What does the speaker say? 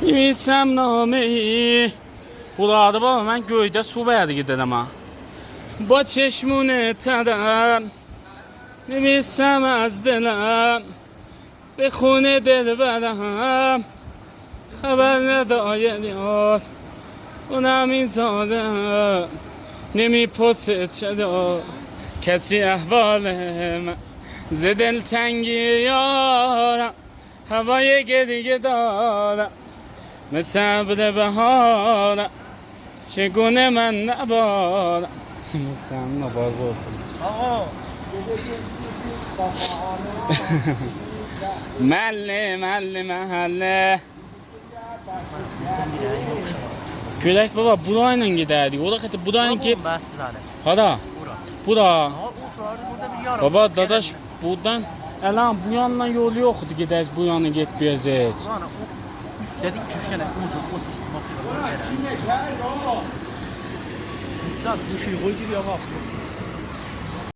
İmisəm nameyi. Buladı baba, mən göydə su verdi gedərəm ha. با چشمونه ترم نمیسم از دلم به خونه دل برم خبر نداید یار اونم این زادم نمیپرسه چرا کسی احوال من ز دلتنگی یارم هوای گریه دارم مثل ابر بهارم چگونه من نبارم sen nabaz olsun. Mahalle mahalle. Kölek baba burayla giderdik. O da katı burayla ki. Hada. Bura. Baba dadaş buradan. Elan bu yandan yolu yoktu gideriz bu yana gitmeyeceğiz. Üstelik köşene ucu o sistem akşamı. Zaten bu şey koy gibi yapar.